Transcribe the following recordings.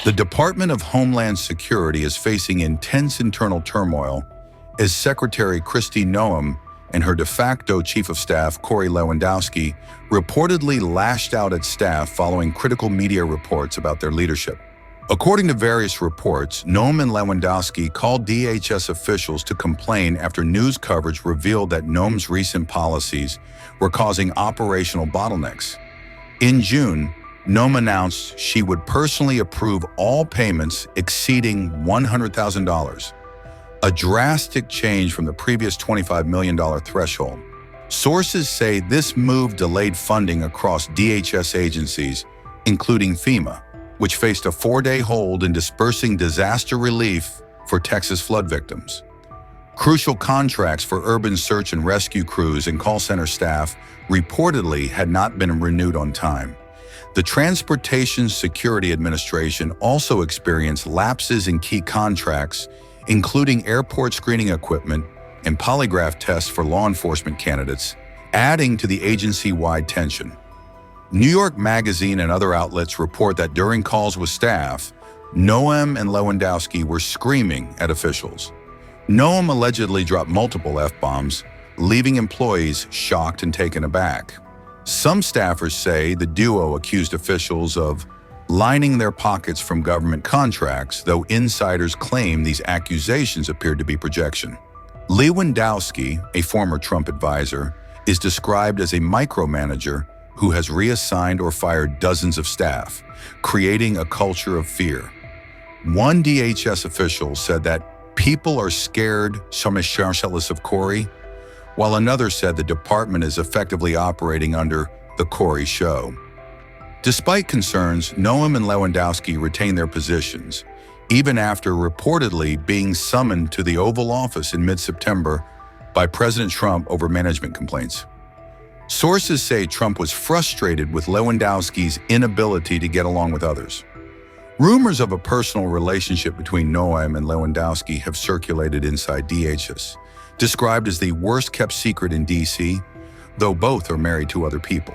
The Department of Homeland Security is facing intense internal turmoil as Secretary Kristi Noem and her de facto Chief of Staff, Corey Lewandowski, reportedly lashed out at staff following critical media reports about their leadership. According to various reports, Noem and Lewandowski called DHS officials to complain after news coverage revealed that Noem's recent policies were causing operational bottlenecks. In June, Noem announced she would personally approve all payments exceeding $100,000, a drastic change from the previous $25 million threshold. Sources say this move delayed funding across DHS agencies, including FEMA, which faced a 4-day hold in dispersing disaster relief for Texas flood victims. Crucial contracts for urban search and rescue crews and call center staff reportedly had not been renewed on time. The Transportation Security Administration also experienced lapses in key contracts, including airport screening equipment and polygraph tests for law enforcement candidates, adding to the agency-wide tension. New York Magazine and other outlets report that during calls with staff, Noem and Lewandowski were screaming at officials. Noem allegedly dropped multiple F-bombs, leaving employees shocked and taken aback. Some staffers say the duo accused officials of lining their pockets from government contracts, though insiders claim these accusations appeared to be projection. Lewandowski, a former Trump advisor, is described as a micromanager who has reassigned or fired dozens of staff, creating a culture of fear. One DHS official said that people are scared of Corey, while another said the department is effectively operating under the Corey show. Despite concerns, Noem and Lewandowski retained their positions, even after reportedly being summoned to the Oval Office in mid-September by President Trump over management complaints. Sources say Trump was frustrated with Lewandowski's inability to get along with others. Rumors of a personal relationship between Noem and Lewandowski have circulated inside DHS, described as the worst-kept secret in D.C., though both are married to other people.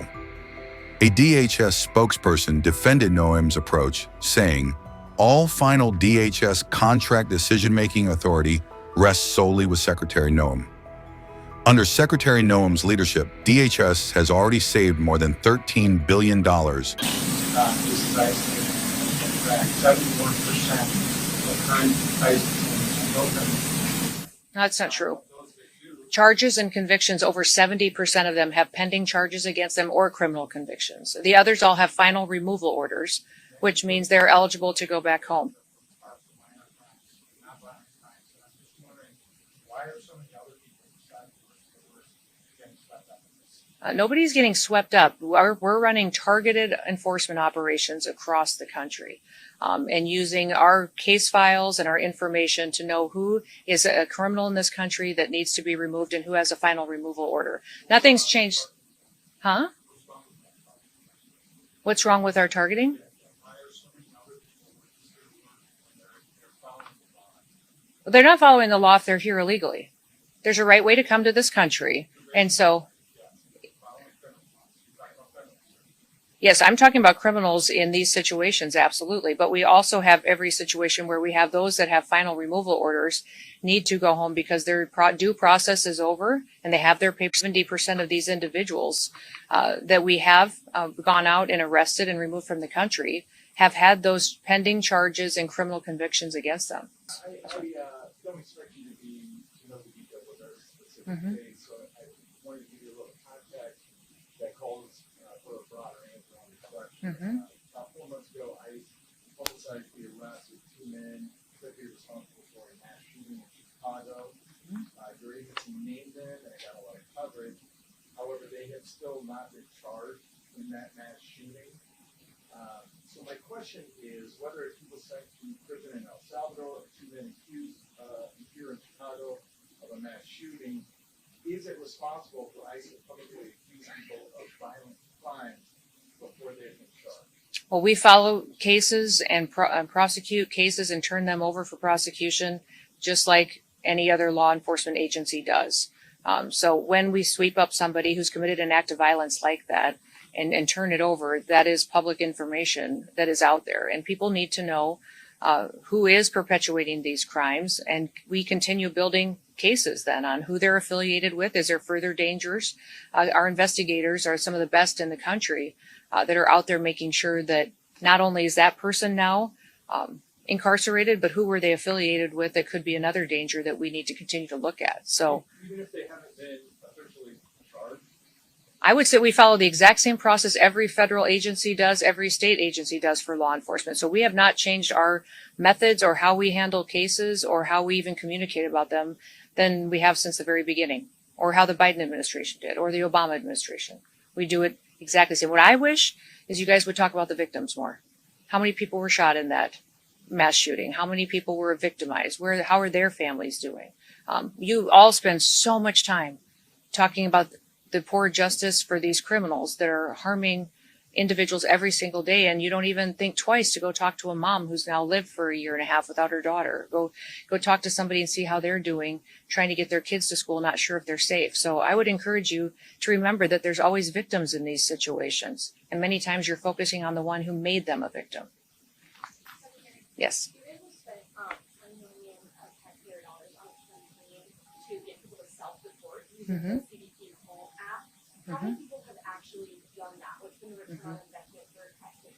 A DHS spokesperson defended Noem's approach, saying, "All final DHS contract decision-making authority rests solely with Secretary Noem." Under Secretary Noem's leadership, DHS has already saved more than $13 billion. This is isolated. In fact, 71% of crime ICE. That's not true. Charges and convictions, over 70% of them have pending charges against them or criminal convictions. The others all have final removal orders, which means they're eligible to go back home. Nobody's getting swept up. We're running targeted enforcement operations across the country and using our case files and our information to know who is a criminal in this country that needs to be removed and who has a final removal order. Nothing's changed. Huh? What's wrong with our targeting? They're not following the law if they're here illegally. There's a right way to come to this country. And so, yes, I'm talking about criminals in these situations, absolutely. But we also have every situation where we have those that have final removal orders need to go home because their due process is over and they have their papers. 70% of these individuals that we have gone out and arrested and removed from the country have had those pending charges and criminal convictions against them. I don't expect you to know the details of their specific case, so I wanted to give you a little context that calls for a broader answer on the question. About 4 months ago, ICE publicized the arrest of 2 men that be responsible for a mass shooting in Chicago. Your agency named them, and it got a lot of coverage. However, they have still not been charged in that mass shooting. So my question is whether he was sent to prison in El Salvador, or 2 men accused here in Chicago of a mass shooting, is it responsible for ICE to publicly accuse people of violent crimes before they've been charged? Well, we follow cases and prosecute cases and turn them over for prosecution, just like any other law enforcement agency does. So when we sweep up somebody who's committed an act of violence like that and turn it over, that is public information that is out there. And people need to know who is perpetuating these crimes. And we continue building cases then on who they're affiliated with. Is there further dangers? Our investigators are some of the best in the country that are out there making sure that not only is that person now incarcerated, but who were they affiliated with that could be another danger that we need to continue to look at. So Even if they haven't been officially charged? I would say we follow the exact same process every federal agency does, every state agency does for law enforcement. So we have not changed our methods or how we handle cases or how we even communicate about them than we have since the very beginning, or how the Biden administration did, or the Obama administration. We do it exactly the same. What I wish is you guys would talk about the victims more. How many people were shot in that mass shooting? How many people were victimized? How are their families doing? You all spend so much time talking about the poor justice for these criminals that are harming individuals every single day, and you don't even think twice to go talk to a mom who's now lived for a year and a half without her daughter. Go talk to somebody and see how they're doing, trying to get their kids to school, not sure if they're safe. So I would encourage you to remember that there's always victims in these situations, and many times you're focusing on the one who made them a victim. Yes. You're able to spend $1 million of taxpayer dollars on training to get people to self-report using the CDP whole app. How many people have actually done that? What's been the return on investment for taxpayers?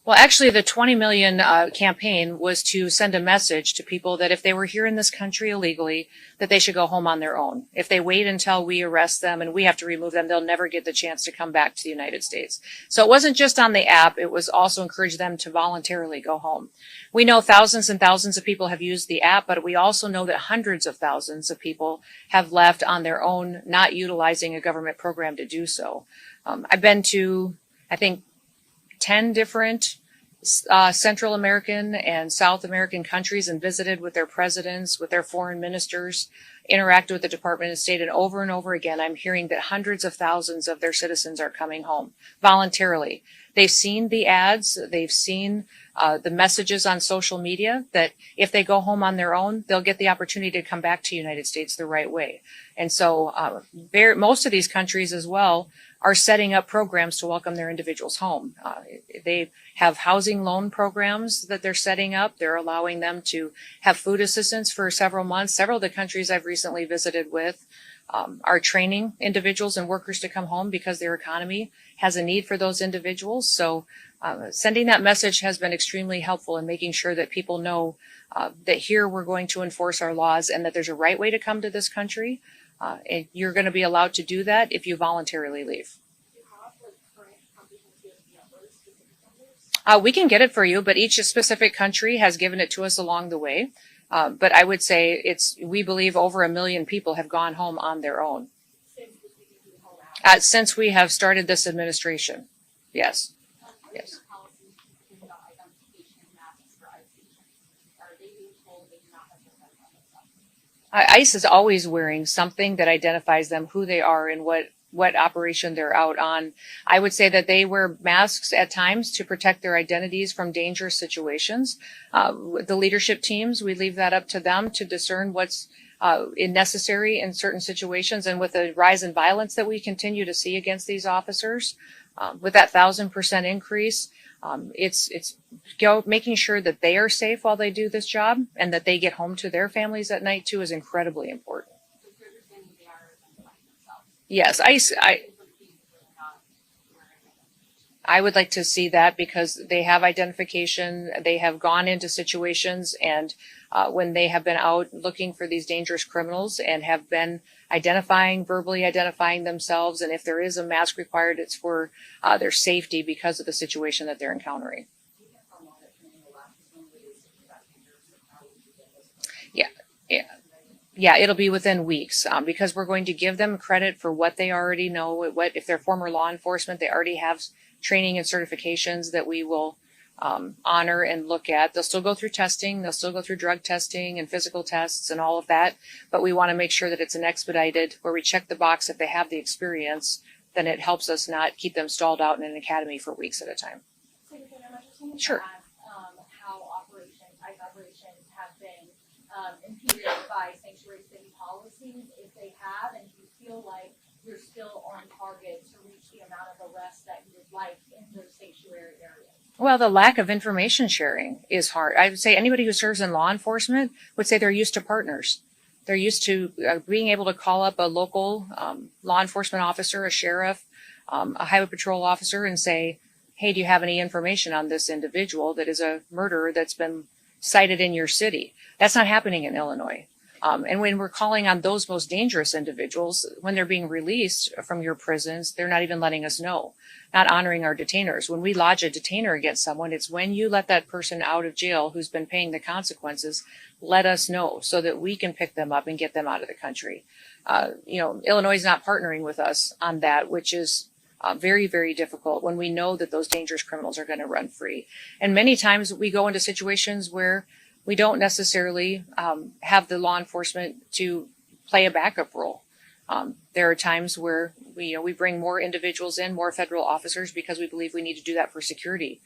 Well, actually, the 20 million campaign was to send a message to people that if they were here in this country illegally, that they should go home on their own. If they wait until we arrest them and we have to remove them, they'll never get the chance to come back to the United States. So it wasn't just on the app. It was also encourage them to voluntarily go home. We know thousands and thousands of people have used the app, but we also know that hundreds of thousands of people have left on their own, not utilizing a government program to do so. I've been to, I think, 10 different Central American and South American countries and visited with their presidents, with their foreign ministers, interacted with the Department of State, and over again, I'm hearing that hundreds of thousands of their citizens are coming home voluntarily. They've seen the ads, they've seen the messages on social media that if they go home on their own, they'll get the opportunity to come back to the United States the right way. And so most of these countries as well are setting up programs to welcome their individuals home. They have housing loan programs that they're setting up. They're allowing them to have food assistance for several months. Several of the countries I've recently visited with are training individuals and workers to come home because their economy has a need for those individuals. So sending that message has been extremely helpful in making sure that people know that here we're going to enforce our laws and that there's a right way to come to this country. And you're going to be allowed to do that if you voluntarily leave. Do you have current comprehensive numbers, specific numbers? We can get it for you, but each specific country has given it to us along the way. But I would say we believe over 1 million people have gone home on their own. Since the CDP whole app? Since we have started this administration. Yes. What Yes. is your policy about identification masks for ICE agents? Are they being told they do not have to identify themselves? ICE is always wearing something that identifies them, who they are, and what operation they're out on. I would say that they wear masks at times to protect their identities from dangerous situations. The leadership teams, we leave that up to them to discern what's necessary in certain situations. And with the rise in violence that we continue to see against these officers, with that 1,000% increase, it's making sure that they are safe while they do this job and that they get home to their families at night too is incredibly important. So if you're understanding they are identifying themselves. Yes, I would like to see that because they have identification. They have gone into situations and when they have been out looking for these dangerous criminals and have been verbally identifying themselves. And if there is a mask required, it's for their safety because of the situation that they're encountering. Yeah, it'll be within weeks because we're going to give them credit for what they already know. If they're former law enforcement, they already have training and certifications that we will honor and look at. They'll still go through testing. They'll still go through drug testing and physical tests and all of that. But we want to make sure that it's an expedited where we check the box if they have the experience, then it helps us not keep them stalled out in an academy for weeks at a time. Secretary, I just wanted Sure. to ask how ICE operations have been impeded by sanctuary city policies, if they have, and do you feel like you're still on target to reach the amount of arrests that you would like in those sanctuary areas? Well, the lack of information sharing is hard. I would say anybody who serves in law enforcement would say they're used to partners. They're used to being able to call up a local law enforcement officer, a sheriff, a highway patrol officer, and say, hey, do you have any information on this individual that is a murderer that's been cited in your city? That's not happening in Illinois. And when we're calling on those most dangerous individuals, when they're being released from your prisons, they're not even letting us know, not honoring our detainers. When we lodge a detainer against someone, it's when you let that person out of jail who's been paying the consequences, let us know so that we can pick them up and get them out of the country. Illinois is not partnering with us on that, which is very, very difficult when we know that those dangerous criminals are going to run free. And many times we go into situations where we don't necessarily have the law enforcement to play a backup role. There are times where we bring more individuals in, more federal officers, because we believe we need to do that for security.